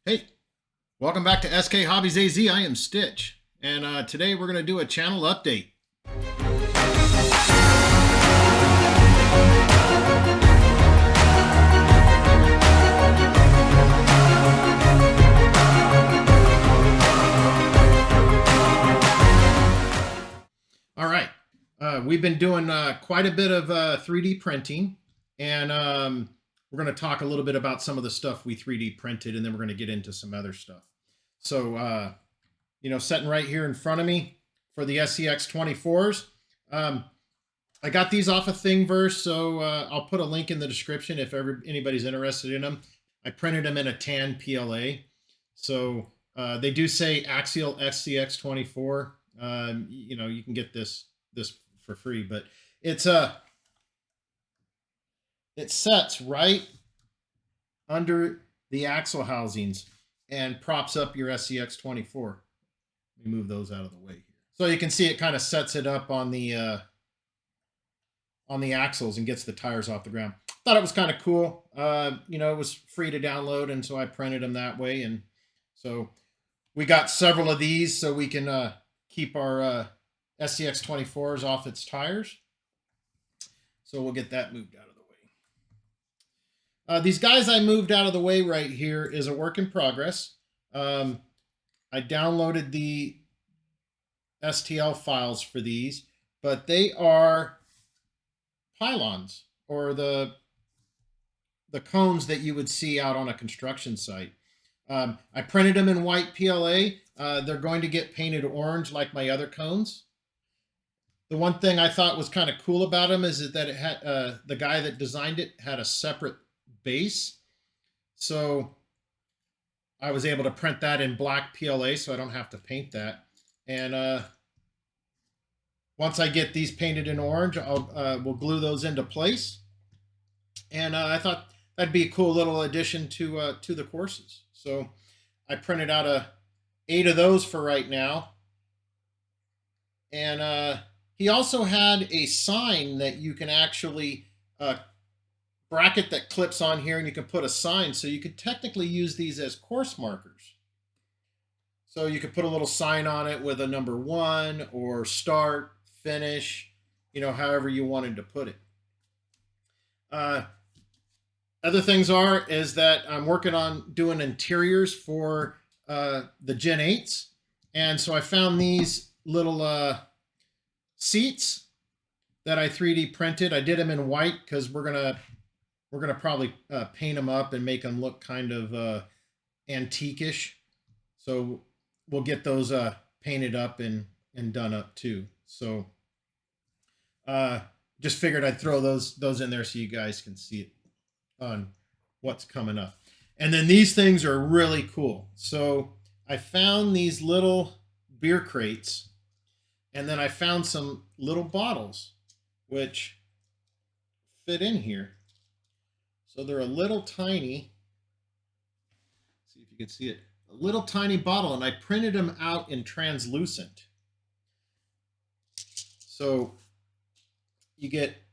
Hey, welcome back to SK Hobbies AZ. I am Stitch, and today we're going to do a channel update. All right, we've been doing quite a bit of 3D printing, and we're going to talk a little bit about some of the stuff we 3D printed, and then we're going to get into some other stuff. So, sitting right here in front of me for the SCX24s, I got these off of Thingiverse, so I'll put a link in the description if anybody's interested in them. I printed them in a tan PLA, so they do say Axial SCX24. You can get this for free, but it sets right under the axle housings and props up your SCX24. Let me move those out of the way here. So you can see it kind of sets it up on the axles and gets the tires off the ground. Thought it was kind of cool. It was free to download, and so I printed them that way. And so we got several of these so we can keep our SCX24s off its tires. So we'll get that moved out of the way. These guys I moved out of the way right here is a work in progress. I downloaded the STL files for these, but they are pylons, or the cones that you would see out on a construction site. I printed them in white PLA. They're going to get painted orange like my other cones. The one thing I thought was kind of cool about them is that it had the guy that designed it had a separate base. So I was able to print that in black PLA, so I don't have to paint that. And once I get these painted in orange, we'll glue those into place. And I thought that'd be a cool little addition to the courses. So I printed out 8 of those for right now. And he also had a sign that you can actually bracket that clips on here, and you can put a sign. So you could technically use these as course markers. So you could put a little sign on it with a number 1 or start, finish, however you wanted to put it. Other things is that I'm working on doing interiors for the Gen 8s. And so I found these little seats that I 3D printed. I did them in white because we're gonna probably paint them up and make them look kind of antique-ish. So we'll get those painted up and done up too. So just figured I'd throw those in there so you guys can see it on what's coming up. And then these things are really cool. So I found these little beer crates, and then I found some little bottles which fit in here. So they're a little tiny, see if you can see it, a little tiny bottle, and I printed them out in translucent. So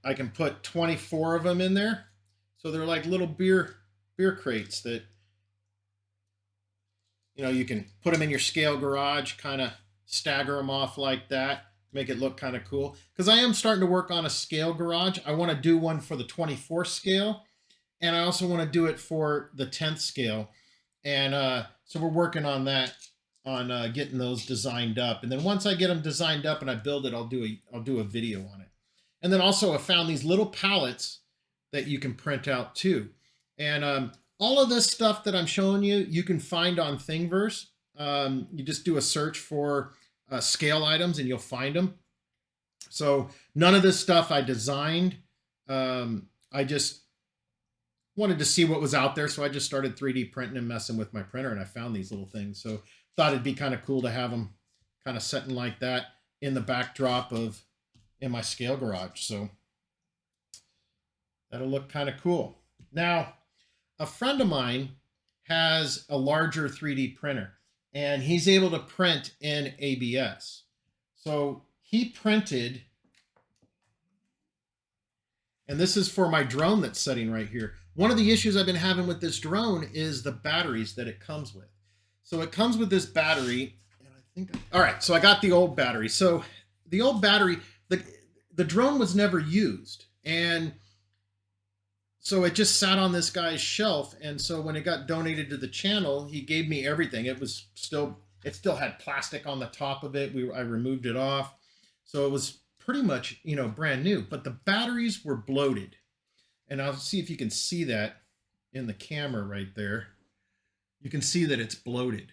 I can put 24 of them in there. So they're like little beer crates that, you can put them in your scale garage, kind of stagger them off like that, make it look kind of cool. Because I am starting to work on a scale garage. I want to do one for the 24th scale, and I also want to do it for the 10th scale. And so we're working on that, on getting those designed up. And then once I get them designed up and I build it, I'll do a video on it. And then also I found these little pallets that you can print out too. And all of this stuff that I'm showing you, you can find on Thingiverse. You just do a search for scale items and you'll find them. So none of this stuff I designed. I just wanted to see what was out there. So I just started 3D printing and messing with my printer, and I found these little things. So thought it'd be kind of cool to have them kind of sitting like that in the backdrop in my scale garage. So that'll look kind of cool. Now, a friend of mine has a larger 3D printer, and he's able to print in ABS. So he printed, and this is for my drone that's sitting right here. one of the issues I've been having with this drone is the batteries that it comes with. So it comes with this battery, and I think, all right, so I got the old battery. So the old battery, the drone was never used. And so it just sat on this guy's shelf. And so when it got donated to the channel, he gave me everything. It still had plastic on the top of it. I removed it off. So it was pretty much, brand new, but the batteries were bloated. And I'll see if you can see that in the camera right there. You can see that it's bloated.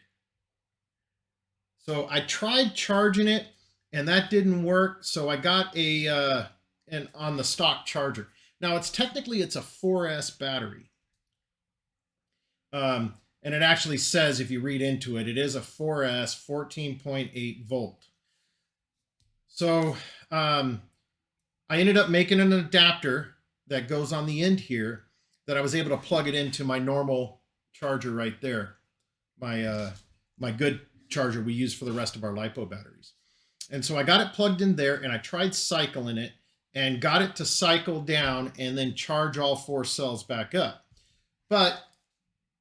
So I tried charging it and that didn't work. So I got on the stock charger. Now it's a 4S battery. And it actually says, if you read into it, it is a 4S 14.8 volt. So I ended up making an adapter that goes on the end here that I was able to plug it into my normal charger right there. My good charger we use for the rest of our LiPo batteries. And so I got it plugged in there and I tried cycling it and got it to cycle down and then charge all 4 cells back up. But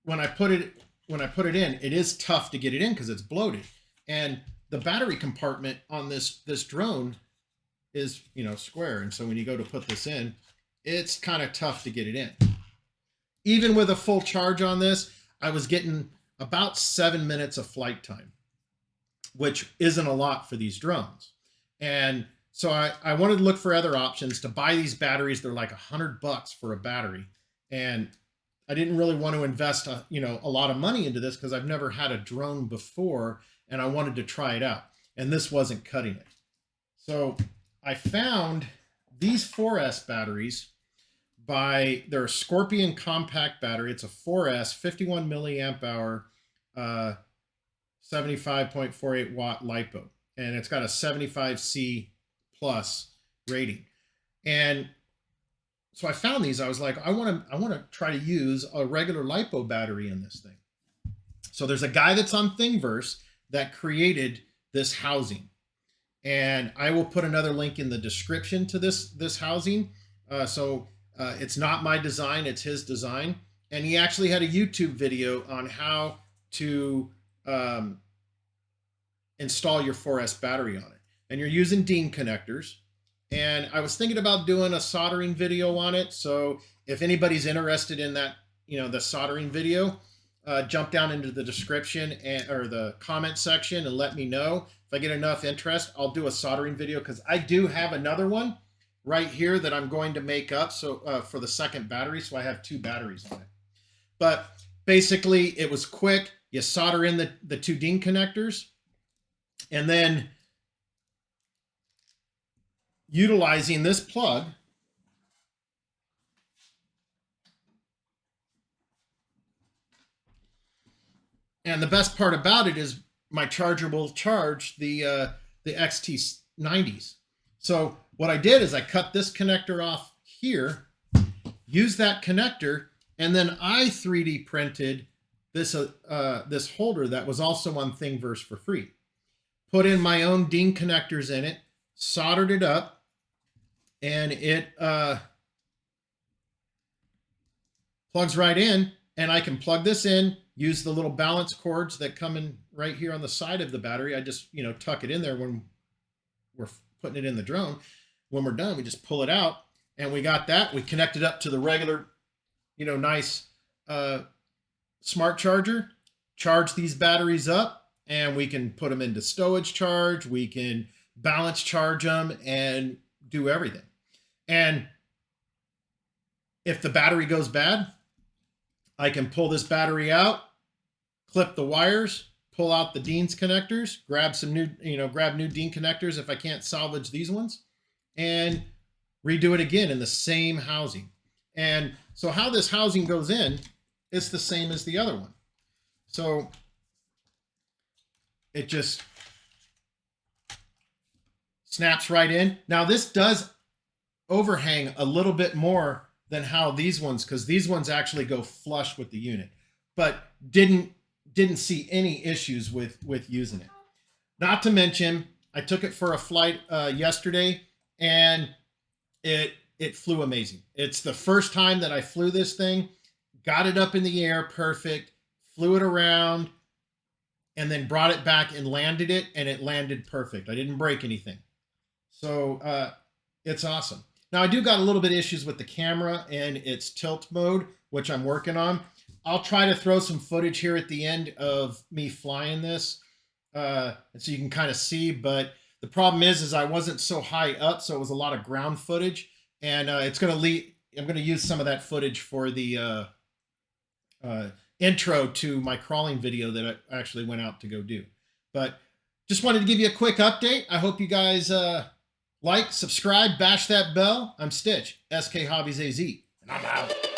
when I put it in, it is tough to get it in because it's bloated. And the battery compartment on this drone is, square. And so when you go to put this in, it's kind of tough to get it in. Even with a full charge on this, I was getting about 7 minutes of flight time, which isn't a lot for these drones. And so I wanted to look for other options to buy these batteries. They're like $100 for a battery. And I didn't really want to invest a lot of money into this because I've never had a drone before and I wanted to try it out. And this wasn't cutting it. So I found these 4S batteries they're a Scorpion compact battery. It's a 4S 51 milliamp hour, 75.48 watt LiPo. And it's got a 75C plus rating. And so I found these. I was like, I want to try to use a regular LiPo battery in this thing. So there's a guy that's on Thingiverse that created this housing. And I will put another link in the description to this housing. It's not my design, it's his design. And he actually had a YouTube video on how to install your 4S battery on it. And you're using DIN connectors. And I was thinking about doing a soldering video on it. So if anybody's interested in that, the soldering video, jump down into the description or the comment section and let me know. If I get enough interest, I'll do a soldering video because I do have another one right here that I'm going to make up for the second battery. So I have 2 batteries on it. But basically it was quick. You solder in the 2 DIN connectors and then utilizing this plug, and the best part about it is my charger will charge the XT90s. So what I did is I cut this connector off here, used that connector, and then I 3D printed this holder that was also on Thingiverse for free. Put in my own DIN connectors in it, soldered it up, and it plugs right in, and I can plug this in, use the little balance cords that come in right here on the side of the battery. I just, tuck it in there when we're putting it in the drone. When we're done, we just pull it out, and we got that. We connect it up to the regular, nice smart charger, charge these batteries up, and we can put them into stowage charge. We can balance charge them and do everything. And if the battery goes bad, I can pull this battery out, clip the wires, pull out the DIN's connectors, grab new DIN connectors if I can't salvage these ones, and redo it again in the same housing. And so how this housing goes in, it's the same as the other one. So it just snaps right in. Now this does overhang a little bit more than how these ones, because these ones actually go flush with the unit, but didn't see any issues with using it. Not to mention, I took it for a flight yesterday, and it it flew amazing. It's the first time that I flew this thing, got it up in the air perfect, flew it around, and then brought it back and landed it, and it landed perfect. I didn't break anything. So it's awesome. Now, I do got a little bit of issues with the camera and its tilt mode, which I'm working on. I'll try to throw some footage here at the end of me flying this, so you can kind of see. But the problem is I wasn't so high up, so it was a lot of ground footage. And it's going to lead. I'm going to use some of that footage for the intro to my crawling video that I actually went out to go do. But just wanted to give you a quick update. I hope you guys like, subscribe, bash that bell. I'm Stitch, SK Hobbies AZ, and I'm out.